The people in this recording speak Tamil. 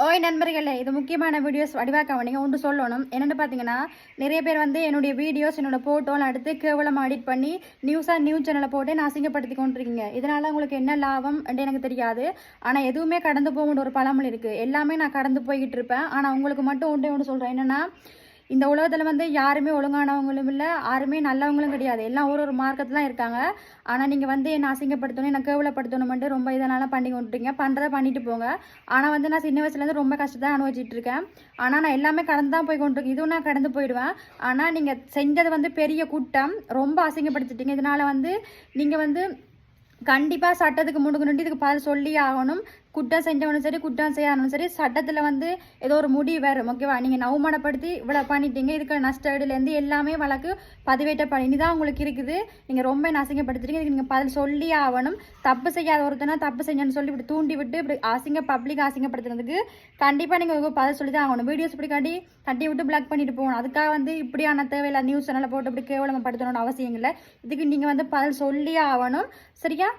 ஓய் நண்பர்களே, இது முக்கியமான வீடியோஸ் வடிவாக்க நீங்கள் ஒன்று சொல்லணும். என்னென்னு பார்த்தீங்கன்னா, நிறைய பேர் வந்து என்னுடைய வீடியோஸ் என்னோட ஃபோட்டோலாம் எடுத்து கேவலமாக எடிட் பண்ணி நியூஸ் சேனலை போட்டு நான் அசிங்கப்படுத்தி கொண்டிருக்கீங்க. இதனால் உங்களுக்கு என்ன லாபம் என்று எனக்கு தெரியாது. ஆனால் எதுவுமே கடந்து போகணுன்ற ஒரு பழமொழி இருக்குது. எல்லாமே நான் கடந்து போய்கிட்டு இருப்பேன். ஆனால் உங்களுக்கு மட்டும் ஒன்று சொல்கிறேன். என்னென்னா, இந்த உலகத்தில் வந்து யாருமே ஒழுங்கானவங்களும் இல்லை, யாருமே நல்லவங்களும் கிடையாது. எல்லாம் ஒரு மார்க்கத்தில் தான் இருக்காங்க. ஆனால் நீங்கள் வந்து என்னை அசிங்கப்படுத்தணும், என்னை கேவலப்படுத்தணும்ட்டு ரொம்ப இதனால் பண்ணி கொண்டுட்டீங்க. பண்ணுறதை பண்ணிட்டு போங்க. ஆனால் வந்து நான் சின்ன வயசுலேருந்து ரொம்ப கஷ்டத்தை அனுபவிச்சுட்டு இருக்கேன். ஆனால் நான் எல்லாமே கடந்து தான் போய் கொண்டிருக்கேன். இதுவும் நான் கடந்து போயிடுவேன். ஆனால் நீங்கள் செஞ்சது வந்து பெரிய கூட்டம், ரொம்ப அசிங்கப்படுத்திட்டீங்க. இதனால் வந்து நீங்கள் வந்து கண்டிப்பாக சட்டத்துக்கு முன்னுக்கு இதுக்கு பதில் சொல்லி ஆகணும். குற்றம் செஞ்சவனும் சரி, குற்றம் செய்யாதவனும் சரி, சட்டத்தில் வந்து ஏதோ ஒரு முடிவு வரும். ஓகேவா? நீங்கள் நவமானப்படுத்தி இவ்வளோ பண்ணிட்டீங்க. இதுக்கு நஷ்டஈடுலேருந்து எல்லாமே வழக்கு பதிவேற்றப்படும். இனிதான் உங்களுக்கு இருக்குது. நீங்கள் ரொம்ப அசிங்கப்படுத்துறீங்க. இதுக்கு நீங்கள் பதில் சொல்லி ஆகணும். தப்பு செய்யாத ஒருத்தனா தப்பு செஞ்சோன்னு சொல்லி இப்படி தூண்டி விட்டு இப்படி பப்ளிக் அசிங்கப்படுத்துறதுக்கு கண்டிப்பாக நீங்கள் பதில் சொல்லி தான் ஆகணும். வீடியோஸ் இப்படி தட்டி விட்டு பிளாக் பண்ணிட்டு போகணும். அதுக்காக வந்து இப்படியான தேவையில்லை நியூஸ் சேனலை போட்டு இப்படி கேவலப்படுத்தணும்னு அவசியம் இல்லை. இதுக்கு நீங்கள் வந்து பதில் சொல்லி ஆகணும். சரியா?